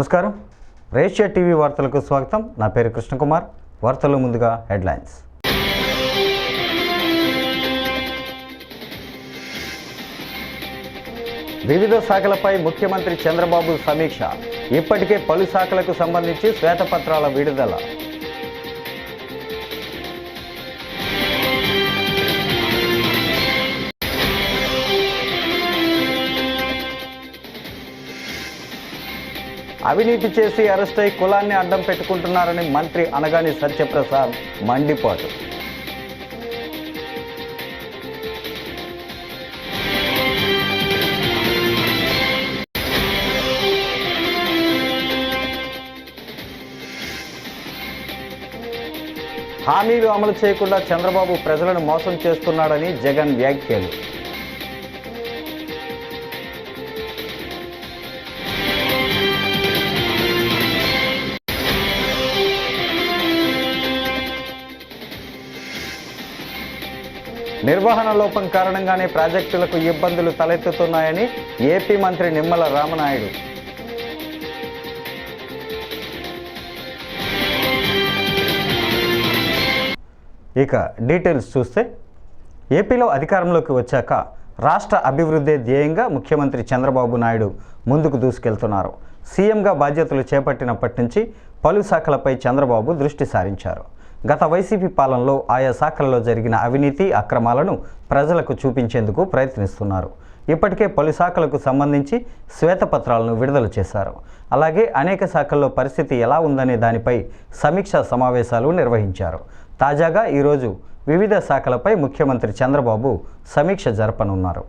నమస్కారం. రేషియా టీవీ వార్తలకు స్వాగతం. నా పేరు కృష్ణకుమార్. వార్తల్లో ముందుగా హెడ్లైన్స్. వివిధ శాఖలపై ముఖ్యమంత్రి చంద్రబాబు సమీక్ష. ఇప్పటికే పలు శాఖలకు సంబంధించి శ్వేతపత్రాల విడుదల. అవినీతి చేసి అరెస్ట్ అయి కులాన్ని అడ్డం పెట్టుకుంటున్నారని మంత్రి అనగాని సత్యప్రసాద్ మండిపాటు. హామీలు అమలు చేయకుండా చంద్రబాబు ప్రజలను మోసం చేస్తున్నాడని జగన్ వ్యాఖ్యలు. నిర్వహణ లోపం కారణంగానే ప్రాజెక్టులకు ఇబ్బందులు తలెత్తుతున్నాయని ఏపీ మంత్రి నిమ్మల రామనాయుడు. ఇక డీటెయిల్స్ చూస్తే, ఏపీలో అధికారంలోకి వచ్చాక రాష్ట్ర అభివృద్ధి ధ్యేయంగా ముఖ్యమంత్రి చంద్రబాబు నాయుడు ముందుకు దూసుకెళ్తున్నారు. సీఎంగా బాధ్యతలు చేపట్టినప్పటి నుంచి పలు శాఖలపై చంద్రబాబు దృష్టి సారించారు. గత వైసీపీ పాలనలో ఆయా శాఖల్లో జరిగిన అవినీతి అక్రమాలను ప్రజలకు చూపించేందుకు ప్రయత్నిస్తున్నారు. ఇప్పటికే పలు శాఖలకు సంబంధించి శ్వేతపత్రాలను విడుదల చేశారు. అలాగే అనేక శాఖల్లో పరిస్థితి ఎలా ఉందనే దానిపై సమీక్షా సమావేశాలు నిర్వహించారు. తాజాగా ఈరోజు వివిధ శాఖలపై ముఖ్యమంత్రి చంద్రబాబు సమీక్ష జరపనున్నారు.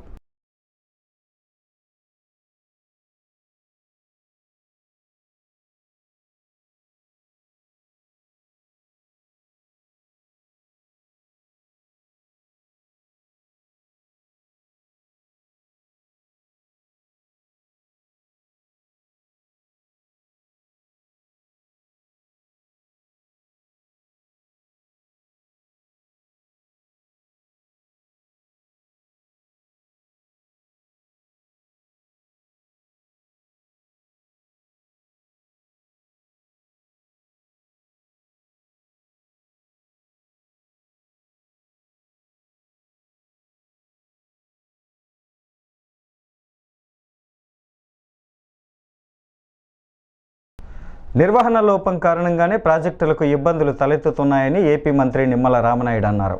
నిర్వహణ లోపం కారణంగానే ప్రాజెక్టులకు ఇబ్బందులు తలెత్తుతున్నాయని ఏపీ మంత్రి నిమ్మల రామనాయుడు అన్నారు.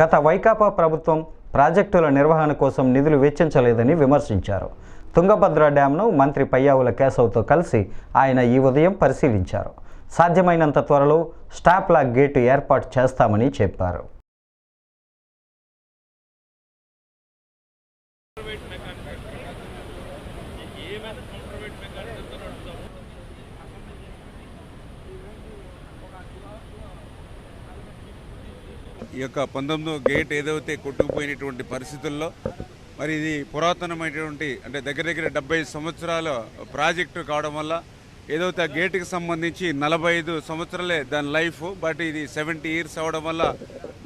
గత వైకాపా ప్రభుత్వం ప్రాజెక్టుల నిర్వహణ కోసం నిధులు వెచ్చించలేదని విమర్శించారు. తుంగభద్ర డ్యాంను మంత్రి పయ్యావుల కేశవ్తో కలిసి ఆయన ఈ ఉదయం పరిశీలించారు. సాధ్యమైనంత త్వరలో స్టాప్ లాక్ గేటు ఏర్పాటు చేస్తామని చెప్పారు. ఈ యొక్క 19వ గేట్ ఏదైతే కొట్టుకుపోయినటువంటి పరిస్థితుల్లో మరి ఇది పురాతనమైనటువంటి అంటే దగ్గర 70 సంవత్సరాల ప్రాజెక్టు కావడం వల్ల ఏదైతే ఆ గేటుకి సంబంధించి 45 సంవత్సరాలే దాని లైఫ్, బట్ ఇది 70 ఇయర్స్ అవడం వల్ల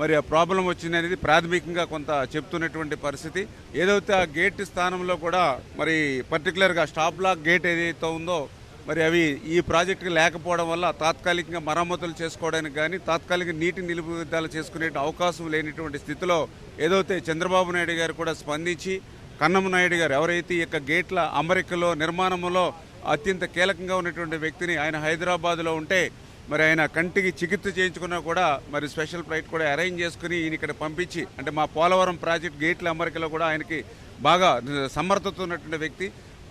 మరి ఆ ప్రాబ్లం వచ్చింది అనేది ప్రాథమికంగా కొంత చెప్తున్నటువంటి పరిస్థితి. ఏదైతే ఆ గేట్ స్థానంలో కూడా మరి పర్టికులర్గా స్టాప్ లాక్ గేట్ ఏదైతే ఉందో మరి అవి ఈ ప్రాజెక్టుకి లేకపోవడం వల్ల తాత్కాలికంగా మరమ్మతులు చేసుకోవడానికి కానీ తాత్కాలిక నీటి నిలుపుదల చేసుకునే అవకాశం లేనిటువంటి స్థితిలో ఏదైతే చంద్రబాబు నాయుడు గారు కూడా స్పందించి కన్నం నాయుడు గారు ఎవరైతే ఈ యొక్క గేట్ల అమరికలో నిర్మాణంలో అత్యంత కీలకంగా ఉన్నటువంటి వ్యక్తిని ఆయన హైదరాబాద్లో ఉంటే మరి ఆయన కంటికి చికిత్స చేయించుకున్నా కూడా మరి స్పెషల్ ఫ్లైట్ కూడా అరేంజ్ చేసుకుని ఈయన ఇక్కడ పంపించి అంటే మా పోలవరం ప్రాజెక్ట్ గేట్ల అమరికలో కూడా ఆయనకి బాగా సమర్థత ఉన్నటువంటి వ్యక్తి.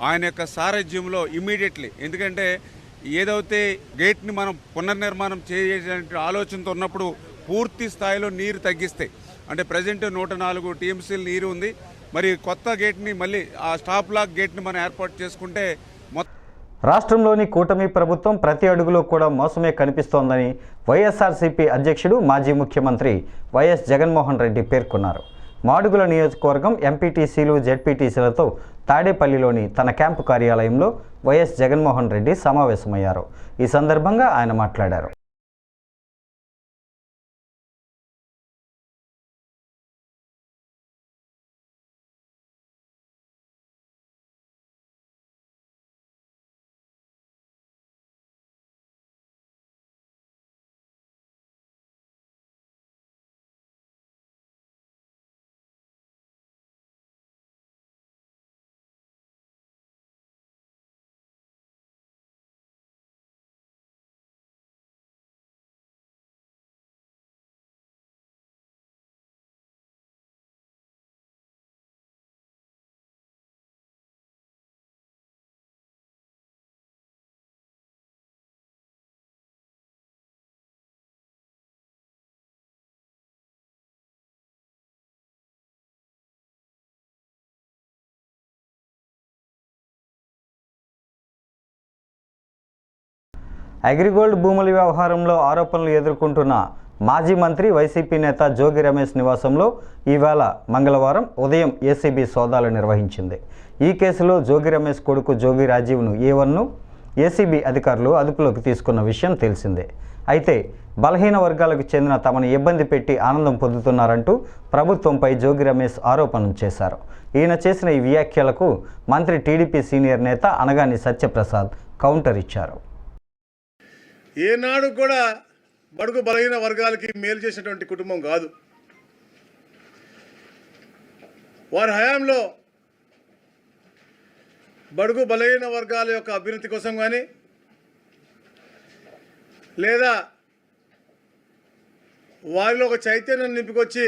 ఆయన యొక్క సారథ్యంలో ఇమ్మీడియట్లీ, ఎందుకంటే ఏదైతే గేట్ని మనం పునర్నిర్మాణం చేసే ఆలోచనతో ఉన్నప్పుడు పూర్తి స్థాయిలో నీరు తగ్గిస్తాయి. అంటే ప్రజెంట్ 104 టీఎంసీలు నీరు ఉంది. మరి కొత్త గేట్ని మళ్ళీ ఆ స్టాప్ లాక్ గేట్ని మనం ఏర్పాటు చేసుకుంటే రాష్ట్రంలోని కూటమి ప్రభుత్వం ప్రతి అడుగులో కూడా మోసమే కనిపిస్తోందని వైఎస్ఆర్సీపీ అధ్యక్షుడు మాజీ ముఖ్యమంత్రి వైఎస్ జగన్మోహన్ రెడ్డి పేర్కొన్నారు. మాడుగుల నియోజకవర్గం ఎంపీటీసీలు జెడ్పీటీసీలతో తాడేపల్లిలోని తన క్యాంపు కార్యాలయంలో వైఎస్ జగన్మోహన్ రెడ్డి సమావేశమయ్యారు. ఈ సందర్భంగా ఆయన మాట్లాడారు. అగ్రిగోల్డ్ భూముల వ్యవహారంలో ఆరోపణలు ఎదుర్కొంటున్న మాజీ మంత్రి వైసీపీ నేత జోగి రమేష్ నివాసంలో ఈవేళ మంగళవారం ఉదయం ఏసీబీ సోదాలు నిర్వహించింది. ఈ కేసులో జోగి రమేష్ కొడుకు జోగి రాజీవ్ను A1ను ఏసీబీ అధికారులు అదుపులోకి తీసుకున్న విషయం తెలిసిందే. అయితే బలహీన వర్గాలకు చెందిన తమను ఇబ్బంది పెట్టి ఆనందం పొందుతున్నారంటూ ప్రభుత్వంపై జోగి రమేష్ ఆరోపణలు చేశారు. ఈయన చేసిన ఈ వ్యాఖ్యలకు మంత్రి టీడీపీ సీనియర్ నేత అనగాని సత్యప్రసాద్ కౌంటర్ ఇచ్చారు. ఏనాడు కూడా బడుగు బలహీన వర్గాలకి మేలు చేసినటువంటి కుటుంబం కాదు. వారి హయాంలో బడుగు బలహీన వర్గాల యొక్క అభ్యున్నతి కోసం కానీ లేదా వారిలో ఒక చైతన్యం నింపుకొచ్చి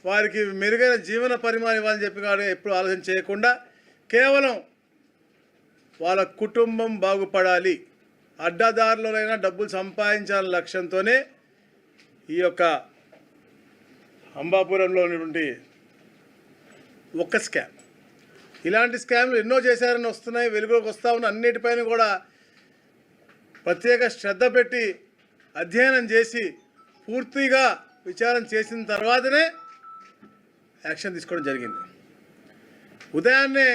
వారికి మెరుగైన జీవన పరిమాణం ఇవ్వాలని చెప్పి కానీ ఎప్పుడు ఆలోచన చేయకుండా కేవలం వాళ్ళ కుటుంబం బాగుపడాలి, అడ్డదారులైనా డబ్బులు సంపాదించాలనే లక్ష్యంతోనే ఈ యొక్క అంబాపురంలో ఉన్నటువంటి ఒక్క స్కామ్, ఇలాంటి స్కామ్లు ఎన్నో చేశారని వస్తున్నాయి, వెలుగులోకి వస్తూ ఉన్న అన్నిటిపైన కూడా ప్రత్యేక శ్రద్ధ పెట్టి అధ్యయనం చేసి పూర్తిగా విచారణ చేసిన తర్వాతనే యాక్షన్ తీసుకోవడం జరిగింది. ఉదయాన్నే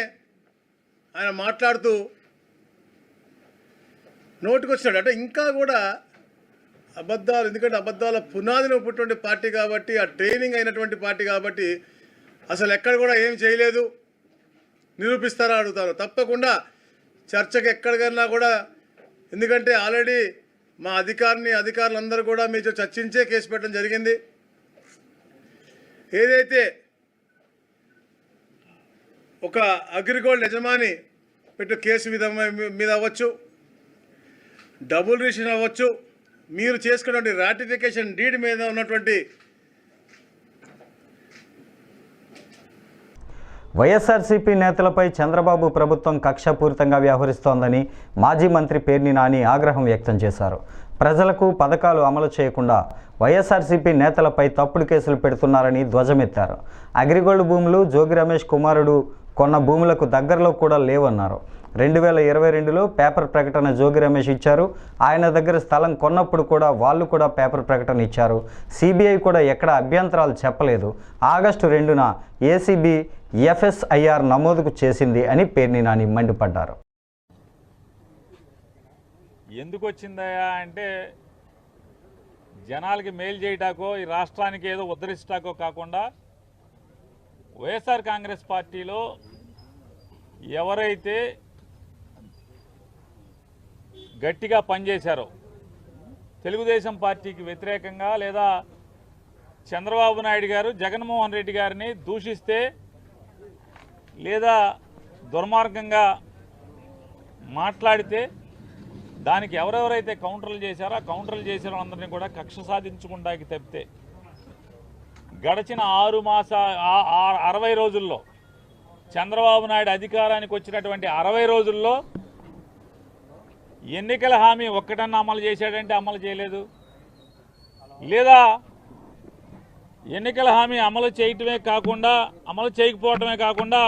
ఆయన మాట్లాడుతూ నోటికి వచ్చినాడు అంటే ఇంకా కూడా అబద్ధాలు, ఎందుకంటే అబద్ధాల పునాదిని పుట్టినటువంటి పార్టీ కాబట్టి, ఆ ట్రైనింగ్ అయినటువంటి పార్టీ కాబట్టి అసలు ఎక్కడ కూడా ఏం చేయలేదు నిరూపిస్తారా అడుగుతారు. తప్పకుండా చర్చకు ఎక్కడికన్నా కూడా, ఎందుకంటే ఆల్రెడీ మా అధికారులందరూ కూడా మీతో చర్చించే కేసు పెట్టడం జరిగింది. ఏదైతే ఒక అగ్రిగోల్డ్ యజమాని పెట్టే కేసు మీద అవ్వచ్చు, డబుల్ రిజిస్ట్రేషన్ అవ్వచ్చు, మీరు చేసుకున్నటువంటి రాటిఫికేషన్ డీడ్ మీద ఉన్నటువంటి వైఎస్ఆర్సీపీ నేతలపై చంద్రబాబు ప్రభుత్వం కక్షపూరితంగా వ్యవహరిస్తోందని మాజీ మంత్రి పేర్ని నాని ఆగ్రహం వ్యక్తం చేశారు. ప్రజలకు పథకాలు అమలు చేయకుండా వైఎస్ఆర్సీపీ నేతలపై తప్పుడు కేసులు పెడుతున్నారని ధ్వజమెత్తారు. అగ్రిగోల్డ్ భూములు జోగి రమేష్ కుమారుడు కొన్న భూములకు దగ్గరలో కూడా లేవన్నారు. 2022లో పేపర్ ప్రకటన జోగి రమేష్ ఇచ్చారు. ఆయన దగ్గర స్థలం కొన్నప్పుడు కూడా వాళ్ళు కూడా పేపర్ ప్రకటన ఇచ్చారు. సిబిఐ కూడా ఎక్కడ అభ్యంతరాలు చెప్పలేదు. ఆగస్టు 2న ఏసీబీ FSIR నమోదుకు చేసింది అని పేర్ని నాని మండిపడ్డారు. ఎందుకు వచ్చిందయా అంటే జనాలకి మేలు చేయటాకో ఈ రాష్ట్రానికి ఏదో ఉద్ధరిస్తాకో కాకుండా వైఎస్ఆర్ కాంగ్రెస్ పార్టీలో ఎవరైతే గట్టిగా పనిచేశారో, తెలుగుదేశం పార్టీకి వ్యతిరేకంగా లేదా చంద్రబాబు నాయుడు గారు జగన్మోహన్ రెడ్డి గారిని దూషిస్తే లేదా దుర్మార్గంగా మాట్లాడితే దానికి ఎవరెవరైతే కౌంటర్లు చేశారో ఆ కౌంటర్లు చేసిన వాళ్ళందరినీ కూడా కక్ష సాధించుకుంటాకి తప్పితే గడిచిన 60 రోజుల్లో చంద్రబాబు నాయుడు అధికారానికి వచ్చినటువంటి 60 రోజుల్లో ఎన్నికల హామీ ఒక్కటన్నా అమలు చేశాడంటే అమలు చేయలేదు, లేదా ఎన్నికల హామీ అమలు చేయకపోవటమే కాకుండా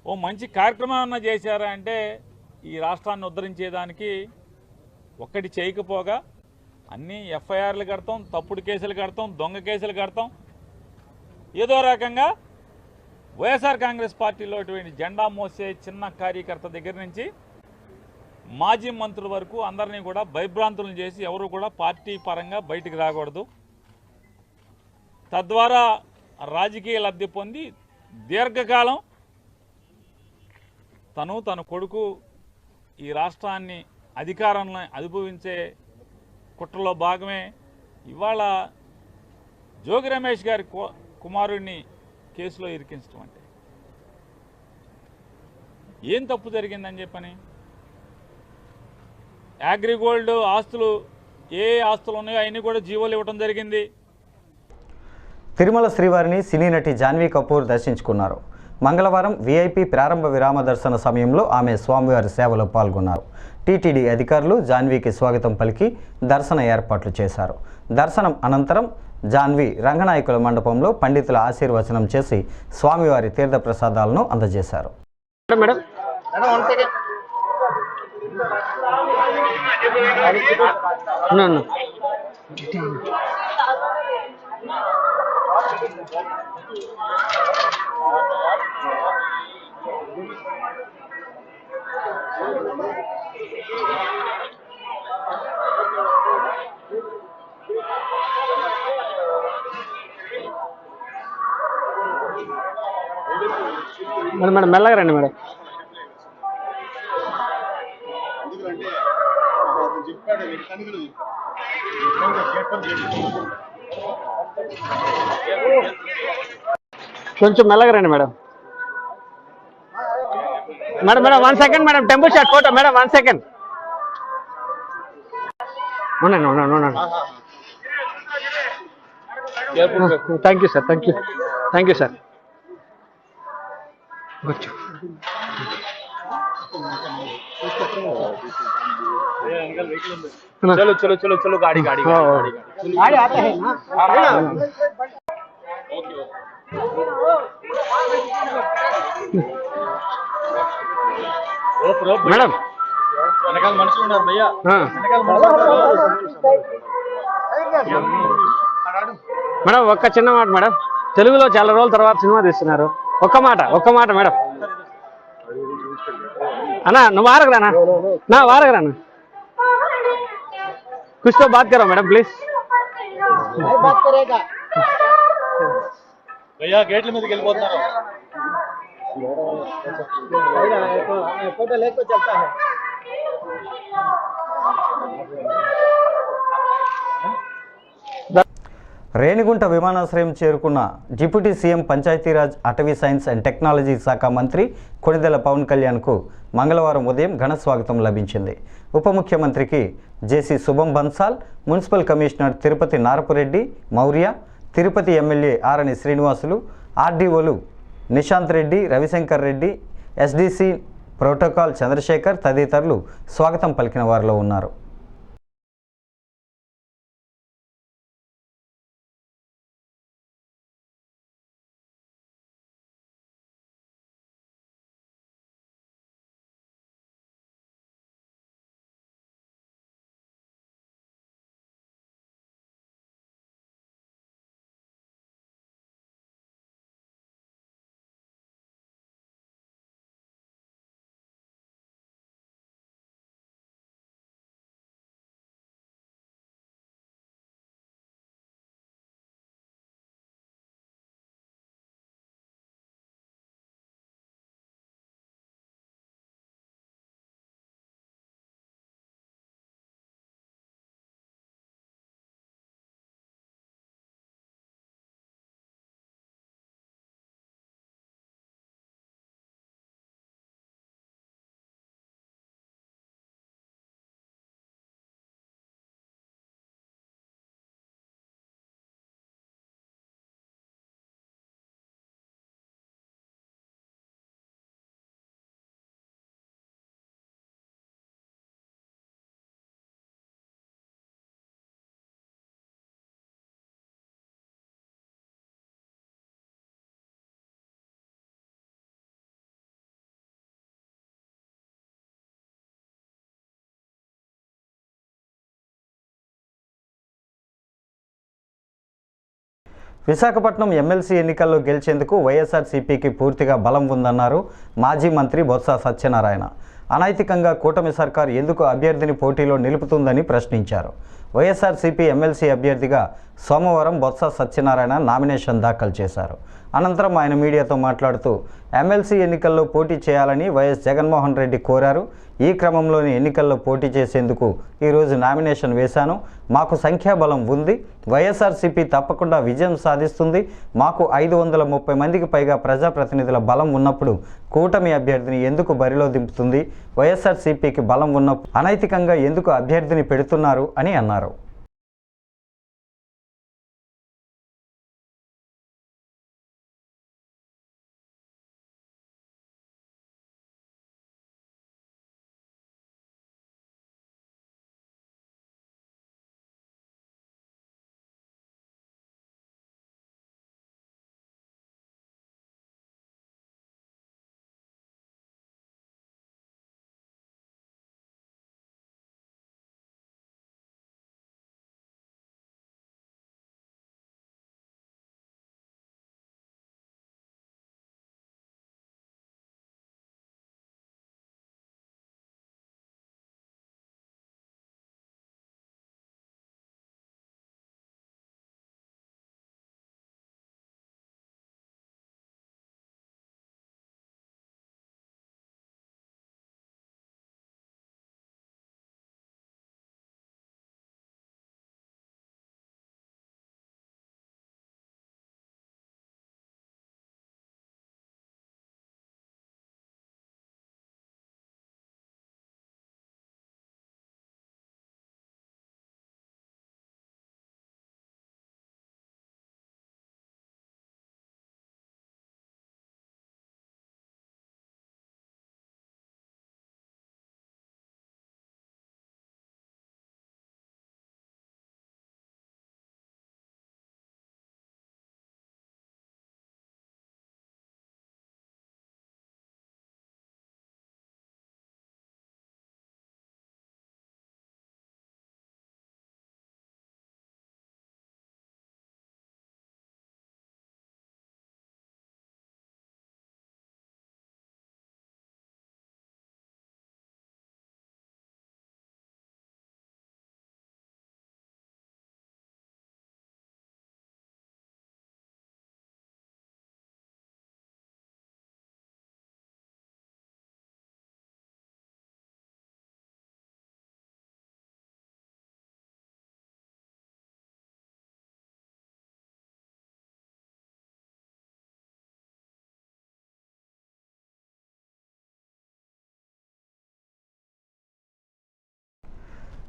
ఓ మంచి కార్యక్రమం అన్నా చేశారా అంటే ఈ రాష్ట్రాన్ని ఉద్ధరించేదానికి ఒక్కటి చేయకపోగా అన్నీ ఎఫ్ఐఆర్లు కడతాం, తప్పుడు కేసులు కడతాం, దొంగ కేసులు కడతాం. ఏదో రకంగా వైఎస్ఆర్ కాంగ్రెస్ పార్టీలో ఇటువంటి జెండా మోసే చిన్న కార్యకర్త దగ్గర నుంచి మాజీ మంత్రుల వరకు అందరినీ కూడా భయభ్రాంతులను చేసి ఎవరు కూడా పార్టీ పరంగా బయటికి రాకూడదు, తద్వారా రాజకీయ లబ్ధి పొంది దీర్ఘకాలం తన కొడుకు ఈ రాష్ట్రాన్ని అధికారాన్ని అనుభవించే కుట్రలో భాగమే ఇవాళ జోగి రమేష్ గారి కుమారుడిని కేసులో ఇరికించడం. అంటే ఏం తప్పు జరిగిందని చెప్పని అగ్రిగోల్డ్ ఆస్తులు ఏ ఆస్తులు ఉన్నాయో అవన్నీ కూడా జీవోలు ఇవ్వడం జరిగింది. తిరుమల శ్రీవారిని సినీ నటి జాన్వీ కపూర్ దర్శించుకున్నారు. మంగళవారం VIP ప్రారంభ విరామ దర్శన సమయంలో ఆమె స్వామివారి సేవలో పాల్గొన్నారు. టీటీడీ అధికారులు జాన్వీకి స్వాగతం పలికి దర్శన ఏర్పాట్లు చేశారు. దర్శనం అనంతరం జాన్వీ రంగనాయకుల మండపంలో పండితుల ఆశీర్వచనం చేసి స్వామివారి తీర్థప్రసాదాలను అందజేశారు. మేడం ఉన్నాను. మేడం మేడం మెల్లగా రండి మేడం. కొంచెం మెల్లగా రండి madam. Madam madam 1 second madam, temple shot photo madam 1 second. ఉండండి ఉండండి ఉండండి. Thank you sir, thank you sir. కూర్చో. चलो चलो चलो चलो गाड़ी गाड़ी गाड़ी गाड़ी आता है ना? మేడం వెనకాల మనుషులు ఉన్నారు భయ్యా, వెనకాల మేడం ఒక్క చిన్న మాట మేడం, తెలుగులో చాలా రోజుల తర్వాత సినిమా తీస్తున్నారు, ఒక్క మాట మేడం. అన్నా నువ్వు వారగరానా, నా వారగరానా, कुछ तो बात करो मैडम प्लीज. बात करेगा భయ్యా గేట్ల మీదకి వెళ్ళిపోతున్నారు. फोटो लेके चलता है. రేణిగుంట విమానాశ్రయం చేరుకున్న డిప్యూటీ సీఎం పంచాయతీరాజ్ అటవీ సైన్స్ అండ్ టెక్నాలజీ శాఖ మంత్రి కొణిదెల పవన్ కళ్యాణ్కు మంగళవారం ఉదయం ఘన స్వాగతం లభించింది. ఉప ముఖ్యమంత్రికి JC Shubham Bansal, municipal commissioner Tirupati Narapureddy Maurya, Tirupati MLA Arani Srinivasulu, ఆర్డీఓలు నిశాంత్ రెడ్డి, రవిశంకర్ రెడ్డి, ఎస్డీసీ ప్రోటోకాల్ చంద్రశేఖర్ తదితరులు స్వాగతం పలికిన వారిలో ఉన్నారు. విశాఖపట్నం ఎమ్మెల్సీ ఎన్నికల్లో గెలిచేందుకు వైఎస్ఆర్సీపీకి పూర్తిగా బలం ఉందన్నారు మాజీ మంత్రి బొత్స సత్యనారాయణ. అనైతికంగా కూటమి సర్కారు ఎందుకు అభ్యర్థిని పోటీలో నిలుపుతుందని ప్రశ్నించారు. వైఎస్ఆర్సీపీ ఎమ్మెల్సీ అభ్యర్థిగా సోమవారం బొత్స సత్యనారాయణ నామినేషన్ దాఖలు చేశారు. అనంతరం ఆయన మీడియాతో మాట్లాడుతూ ఎమ్మెల్సీ ఎన్నికల్లో పోటీ చేయాలని వైఎస్ జగన్మోహన్ రెడ్డి కోరారు. ఈ క్రమంలోని ఎన్నికల్లో పోటీ చేసేందుకు ఈరోజు నామినేషన్ వేశాను. మాకు సంఖ్యాబలం ఉంది. వైఎస్ఆర్సీపీ తప్పకుండా విజయం సాధిస్తుంది. మాకు 530 మందికి పైగా ప్రజాప్రతినిధుల బలం ఉన్నప్పుడు కూటమి అభ్యర్థిని ఎందుకు బరిలో దింపుతుంది? వైఎస్ఆర్సీపీకి బలం ఉన్నప్పుడు అనైతికంగా ఎందుకు అభ్యర్థిని పెడుతున్నారు అని అన్నారు.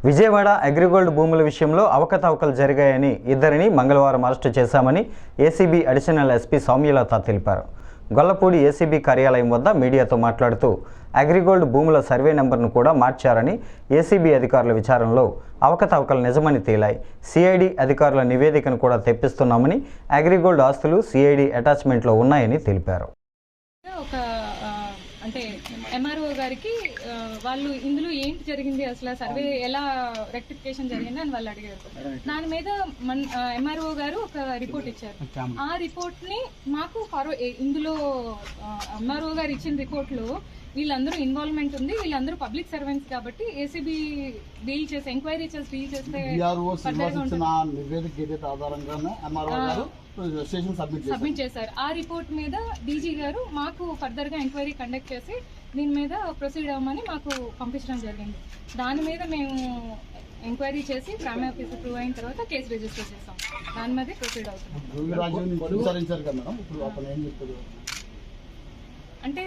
విజయవాడ అగ్రిగోల్డ్ భూముల విషయంలో అవకతవకలు జరిగాయని ఇద్దరిని మంగళవారం అరెస్టు చేశామని ఏసీబీ అడిషనల్ ఎస్పీ సౌమ్యలత తెలిపారు. గొల్లపూడి ఏసీబీ కార్యాలయం వద్ద మీడియాతో మాట్లాడుతూ అగ్రిగోల్డ్ భూముల సర్వే నెంబర్ను కూడా మార్చారని, ఏసీబీ అధికారుల విచారణలో అవకతవకలు నిజమని తేలాయి. సిఐడి అధికారుల నివేదికను కూడా తెప్పిస్తున్నామని, అగ్రిగోల్డ్ ఆస్తులు సిఐడి అటాచ్మెంట్లో ఉన్నాయని తెలిపారు. అంటే ఎంఆర్ఓ గారికి వాళ్ళు ఇందులో ఏంటి జరిగింది, అసలు సర్వే ఎలా రెక్టిఫికేషన్ జరిగింది అని వాళ్ళు అడిగారు. దాని మీద ఎంఆర్ఓ గారు ఒక రిపోర్ట్ ఇచ్చారు. ఆ రిపోర్ట్ ని మాకు ఇందులో ఎంఆర్ఓ గారు ఇచ్చిన రిపోర్ట్ లో వీళ్ళందరూ ఇన్వాల్వ్మెంట్ ఉంది, వీళ్ళందరూ పబ్లిక్ సర్వెంట్స్ కాబట్టి ఏసీబీ డీల్ చేసి ఎంక్వైరీ చేసి డీల్ చేస్తే సబ్మిట్ చేశారు. ఆ రిపోర్ట్ మీద డీజీ గారు మాకు ఫర్దర్ గా ఎంక్వైరీ కండక్ట్ చేసి దీని మీద ప్రొసీడ్ అవ్వమని మాకు పంపించడం జరిగింది. దాని మీద మేము ఎంక్వైరీ చేసి ప్రైమరీ ఆఫీసర్ ప్రూవ్ అయిన తర్వాత కేసు రిజిస్టర్ చేసాం. దాని మీద ప్రొసీడ్ అవుతున్నాం. అంటే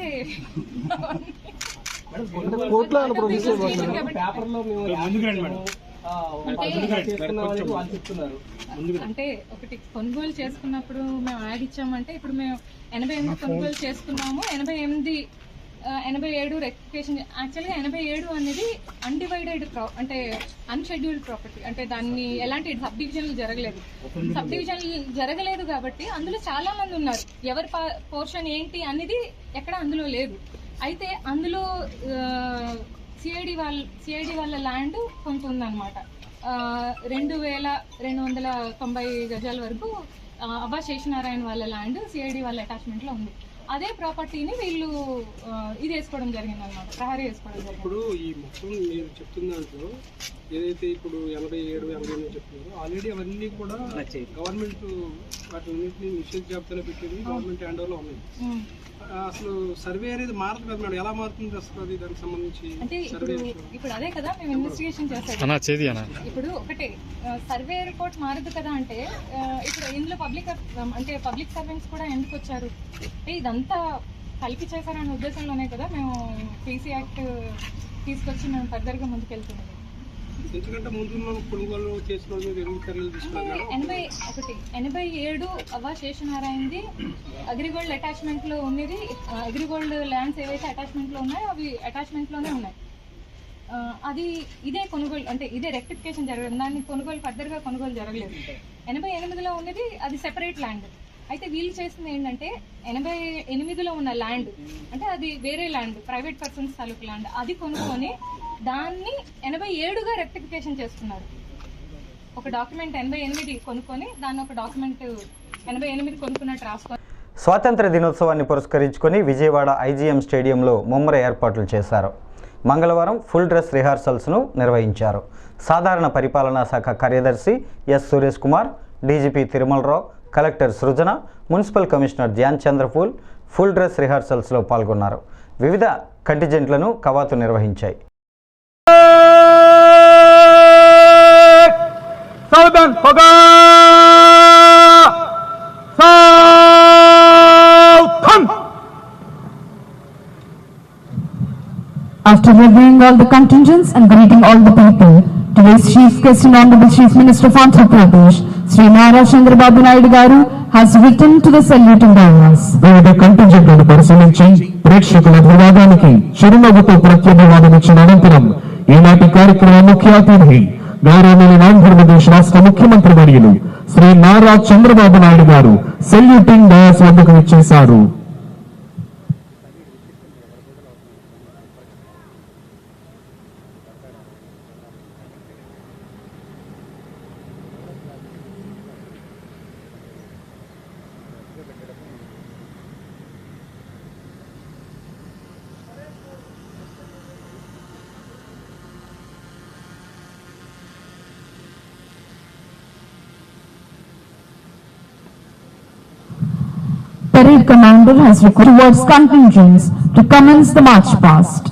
అంటే ఒకటి కొనుగోలు చేసుకున్నప్పుడు మేము యాడ్ ఇచ్చామంటే ఇప్పుడు మేము 88 కొనుగోలు చేసుకున్నాము. 87 రెక్టిఫికేషన్. యాక్చువల్గా 87 అనేది అన్డివైడెడ్ అంటే అన్షెడ్యూల్డ్ ప్రాపర్టీ, అంటే దాన్ని ఎలాంటి సబ్ డివిజన్లు జరగలేదు కాబట్టి అందులో చాలా మంది ఉన్నారు. ఎవరి పోర్షన్ ఏంటి అనేది ఎక్కడ అందులో లేదు. అయితే అందులో సిఐడి వాళ్ళ ల్యాండ్ కొంత ఉందన్నమాట. 2290 గజాల వరకు అబ్బా శేషనారాయణ వాళ్ళ ల్యాండ్ సిఐడి వాళ్ళ అటాచ్మెంట్ లో ఉంది. అదే ప్రాపర్టీని వీళ్ళు ఇది వేసుకోవడం జరిగింది అన్నమాట, ప్రహరీ వేసుకోవడం జరిగింది. ఇప్పుడు ఈ మొత్తం మీరు చెప్తున్న దాంట్లో ఏదైతే ఇప్పుడు 87, 88 చెప్తున్నారో ఆల్రెడీ అవన్నీ కూడా గవర్నమెంట్ వాటిని నిషేధ జాబితాలో పెట్టేది గవర్నమెంట్ హ్యాండ్ ఓవర్లో ఉన్నాయి. అసలు సర్వే అనేది మారదు కదా మేడం, ఎలా మారుతుంది అసలు అది దానికి సంబంధించి? అంటే ఇప్పుడు అదే కదా మేము ఇన్వెస్టిగేషన్ చేస్తాం. ఇప్పుడు ఒకటే సర్వే రిపోర్ట్ మారదు కదా అంటే ఇప్పుడు ఇందులో పబ్లిక్ సర్వెంట్స్ కూడా ఎందుకు వచ్చారు అంటే ఇదంతా కలిపి చేశారనే ఉద్దేశంలోనే కదా మేము పీసీ యాక్ట్ తీసుకొచ్చి మేము ఫర్దర్గా ముందుకెళ్తున్నాం. ఎందుకంటే ముందు మనం కొనుగోలు చేసిన 87 అవ్వ శేషనారాయణది అగ్రిగోల్డ్ అటాచ్మెంట్ లో ఉన్నది. అగ్రిగోల్డ్ ల్యాండ్స్ ఏవైతే అటాచ్మెంట్ లో ఉన్నాయో అవి అటాచ్మెంట్ లోనే ఉన్నాయి. అది ఇదే కొనుగోలు అంటే ఇదే రెక్టిఫికేషన్ జరగదు, దాన్ని కొనుగోలు ఫర్దర్ గా కొనుగోలు జరగలేదు. 88లో ఉన్నది అది సెపరేట్ ల్యాండ్. అయితే వీళ్ళు చేసింది ఏంటంటే 88లో ఉన్న ల్యాండ్ అంటే అది వేరే ల్యాండ్, ప్రైవేట్ పర్సన్స్ తాలూకు ల్యాండ్, అది కొనుక్కొని దాన్ని 87గా రెక్టిఫికేషన్ చేస్తున్నారు. ఒక డాక్యుమెంట్ 88 కొనుక్కొని దాన్ని ఒక డాక్యుమెంట్ 88 కొనుక్కున్నట్టు రాసుకొని. స్వాతంత్ర దినోత్సవాన్ని పురస్కరించుకొని విజయవాడ ఐజీఎం స్టేడియంలో ముమ్మర ఏర్పాట్లు చేశారు. మంగళవారం ఫుల్ డ్రెస్ రిహార్సల్స్ను నిర్వహించారు. సాధారణ పరిపాలనా శాఖ కార్యదర్శి S Suresh Kumar, DGP Tirumalarao, collector Srujana, municipal commissioner Dhyan చంద్రపూల్ ఫుల్ డ్రెస్ రిహార్సల్స్లో పాల్గొన్నారు. వివిధ కంటిజెంట్లను కవాతు నిర్వహించాయి. After reviewing all the contingents and greeting all the people, today's Chief Guest and Honorable Chief Minister of Andhra Pradesh, Sri Nara Chandrababu Naidu Garu, has written to the saluting diners. వివిధ కంటింజెంట్లను పరిశీలించి ప్రేక్షకుల అభివాదానికి చిరునవ్వుతో ప్రత్యభివాదమిచ్చిన అనంతరం ఈనాటి కార్యక్రమ ముఖ్య అతిథి గౌరవనీయులు ఆంధ్రప్రదేశ్ రాష్ట్ర ముఖ్యమంత్రి వర్యులు శ్రీ నారా చంద్రబాబు నాయుడు గారు సెల్యూటింగ్ డయాస్ వద్దకు విచ్చేశారు. Parade commander has requested towards contingents to commence the march past.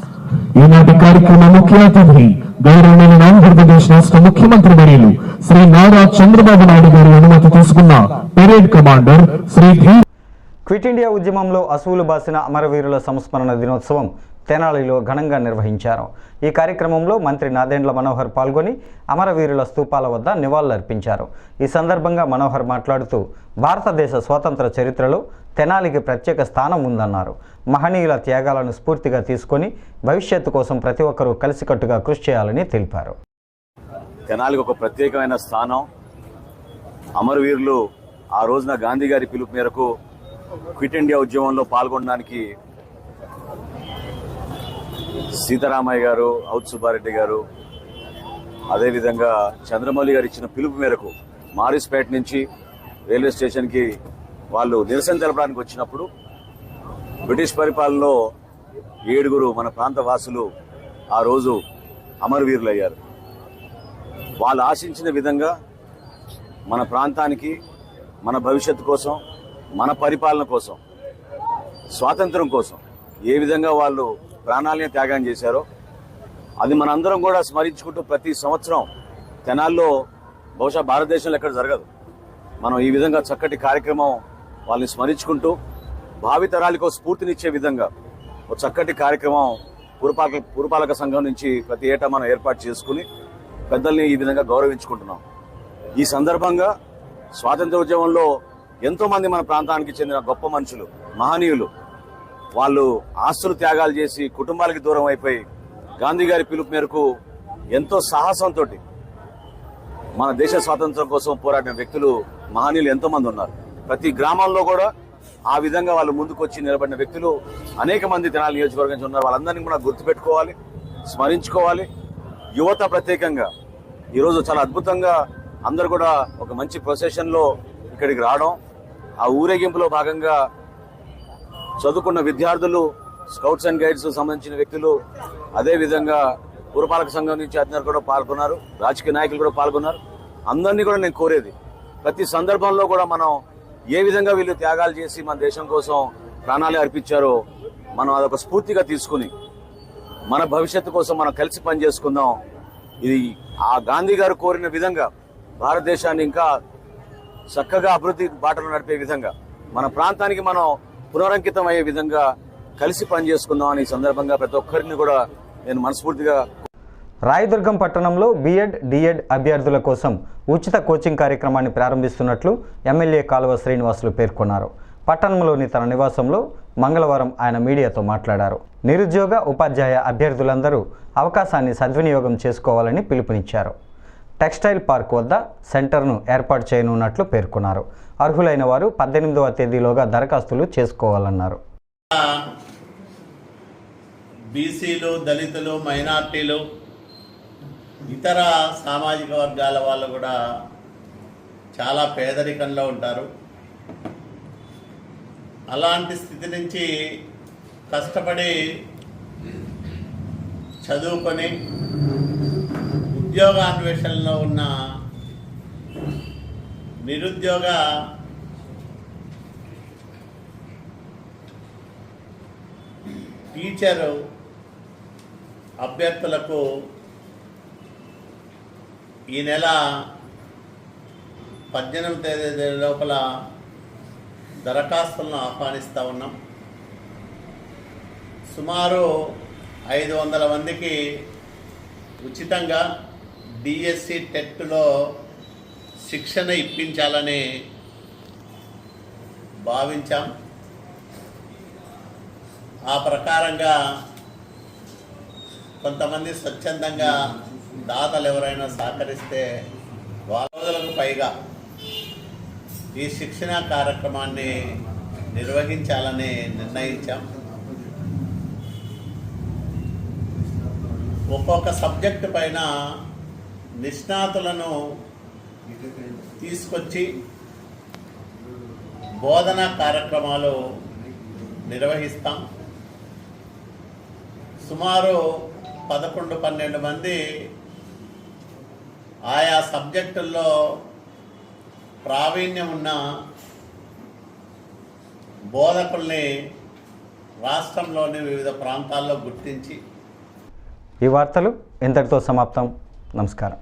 ఈనాటి కార్యక్రమ ముఖ్య అతిథి గౌరవనీయులు ఆంధ్రప్రదేశ్ రాష్ట్ర ముఖ్యమంత్రి వర్యులు శ్రీ నారా చంద్రబాబు నాయుడు గారి అనుమతి తీసుకున్న parade commander Shri quit India ఉద్యమంలో అసువులు బాసిన అమరవీరుల సంస్మరణ దినోత్సవం తెనాలిలో ఘనంగా నిర్వహించారు. ఈ కార్యక్రమంలో మంత్రి నాదెండ్ల మనోహర్ పాల్గొని అమరవీరుల స్తూపాల వద్ద నివాళులర్పించారు. ఈ సందర్భంగా మనోహర్ మాట్లాడుతూ భారతదేశ స్వాతంత్ర చరిత్రలో తెనాలికి ప్రత్యేక స్థానం ఉందన్నారు. మహనీయుల త్యాగాలను స్ఫూర్తిగా తీసుకొని భవిష్యత్తు కోసం ప్రతి ఒక్కరూ కలిసికట్టుగా కృషి చేయాలని తెలిపారు. తెనాలికి ఒక ప్రత్యేకమైన స్థానం. అమరవీరులు ఆ రోజున గాంధీ గారి పిలుపు మేరకు క్విట్ ఇండియా ఉద్యమంలో పాల్గొనడానికి సీతారామయ్య గారు, ఔత్ సుబ్బారెడ్డి గారు, అదేవిధంగా చంద్రమౌళి గారు ఇచ్చిన పిలుపు మేరకు మారిస్పేట నుంచి రైల్వే స్టేషన్కి వాళ్ళు నిరసన తెలపడానికి వచ్చినప్పుడు బ్రిటిష్ పరిపాలనలో 7 మన ప్రాంత వాసులు ఆ రోజు అమరవీరులయ్యారు. వాళ్ళు ఆశించిన విధంగా మన ప్రాంతానికి, మన భవిష్యత్తు కోసం, మన పరిపాలన కోసం, స్వాతంత్రం కోసం ఏ విధంగా వాళ్ళు ప్రాణాలని త్యాగం చేశారో అది మనందరం కూడా స్మరించుకుంటూ ప్రతి సంవత్సరం తెనాల్లో బహుశా భారతదేశంలో ఎక్కడ జరగదు. మనం ఈ విధంగా చక్కటి కార్యక్రమం వాళ్ళని స్మరించుకుంటూ భావితరాలకు స్ఫూర్తినిచ్చే విధంగా ఒక చక్కటి కార్యక్రమం పురపాలక సంఘం నుంచి ప్రతి ఏటా మనం ఏర్పాటు చేసుకుని పెద్దల్ని ఈ విధంగా గౌరవించుకుంటున్నాం. ఈ సందర్భంగా స్వాతంత్ర ఉద్యమంలో ఎంతో మంది మన ప్రాంతానికి చెందిన గొప్ప మనుషులు, మహనీయులు వాళ్ళు ఆస్తులు త్యాగాలు చేసి కుటుంబాలకి దూరం అయిపోయి గాంధీ గారి పిలుపు మేరకు ఎంతో సాహసంతో మన దేశ స్వాతంత్రం కోసం పోరాడిన వ్యక్తులు, మహనీయులు ఎంతో మంది ఉన్నారు. ప్రతి గ్రామాల్లో కూడా ఆ విధంగా వాళ్ళు ముందుకొచ్చి నిలబడిన వ్యక్తులు అనేక మంది తెనాలి నియోజకవర్గం నుంచి ఉన్నారు. వాళ్ళందరినీ కూడా గుర్తుపెట్టుకోవాలి, స్మరించుకోవాలి. యువత ప్రత్యేకంగా ఈరోజు చాలా అద్భుతంగా అందరూ కూడా ఒక మంచి ప్రొసెషన్లో ఇక్కడికి రావడం, ఆ ఊరేగింపులో భాగంగా చదువుకున్న విద్యార్థులు, స్కౌట్స్ అండ్ గైడ్స్ సంబంధించిన వ్యక్తులు, అదేవిధంగా పురపాలక సంఘం నుంచి అధికారులు కూడా పాల్గొన్నారు, రాజకీయ నాయకులు కూడా పాల్గొన్నారు. అందరినీ కూడా నేను కోరేది ప్రతి సందర్భంలో కూడా మనం ఏ విధంగా వీళ్ళు త్యాగాలు చేసి మన దేశం కోసం ప్రాణాలు అర్పించారో మనం అదొక స్ఫూర్తిగా తీసుకుని మన భవిష్యత్తు కోసం మనం కలిసి పనిచేసుకుందాం. ఇది ఆ గాంధీ గారు కోరిన విధంగా భారతదేశాన్ని ఇంకా చక్కగా అభివృద్ధి బాటలో నడిపే విధంగా మన ప్రాంతానికి మనం పునరంకితం అయ్యే విధంగా కలిసి పనిచేసుకుందాం అని సందర్భంగా ప్రతి ఒక్కరిని కూడా నేను మనస్ఫూర్తిగా. రాయదుర్గం పట్టణంలో బీఎడ్, డిఎడ్ అభ్యర్థుల కోసం ఉచిత కోచింగ్ కార్యక్రమాన్ని ప్రారంభిస్తున్నట్లు ఎమ్మెల్యే కాలువ శ్రీనివాసులు పేర్కొన్నారు. పట్టణంలోని తన నివాసంలో మంగళవారం ఆయన మీడియాతో మాట్లాడారు. నిరుద్యోగ, ఉపాధ్యాయ అభ్యర్థులందరూ అవకాశాన్ని సద్వినియోగం చేసుకోవాలని పిలుపునిచ్చారు. టెక్స్టైల్ పార్క్ వద్ద సెంటర్ను ఏర్పాటు చేయనున్నట్లు పేర్కొన్నారు. అర్హులైన వారు 18వ తేదీలోగా దరఖాస్తులు చేసుకోవాలన్నారు. బీసీలు, దళితులు, మైనార్టీలు, ఇతర సామాజిక వర్గాల వాళ్ళు కూడా చాలా పేదరికంలో ఉంటారు. అలాంటి స్థితి నుంచి కష్టపడి చదువుకొని ఉద్యోగాన్వేషణలో ఉన్న నిరుద్యోగ టీచరు అభ్యర్థులకు ఈ నెల 18వ తేదీ లోపల దరఖాస్తులను ఆహ్వానిస్తూ ఉన్నాం. సుమారు 500 మందికి ఉచితంగా డిఎస్సి టెట్లో శిక్షణ ఇప్పించాలని భావించాం. ఆ ప్రకారంగా కొంతమంది స్వచ్ఛందంగా దాతలు ఎవరైనా సహకరిస్తే 100 రోజులకు పైగా ఈ శిక్షణ కార్యక్రమాన్ని నిర్వహించాలని నిర్ణయించాం. ఒక్కొక్క సబ్జెక్టు పైన నిష్ణాతులను తీసుకొచ్చి బోధనా కార్యక్రమాలు నిర్వహిస్తాం. సుమారు 11-12 మంది ఆయా సబ్జెక్టుల్లో ప్రావీణ్యం ఉన్న బోధకుల్ని రాష్ట్రంలోని వివిధ ప్రాంతాల్లో గుర్తించి. ఈ వార్తలు ఇంతటితో సమాప్తం. నమస్కారం.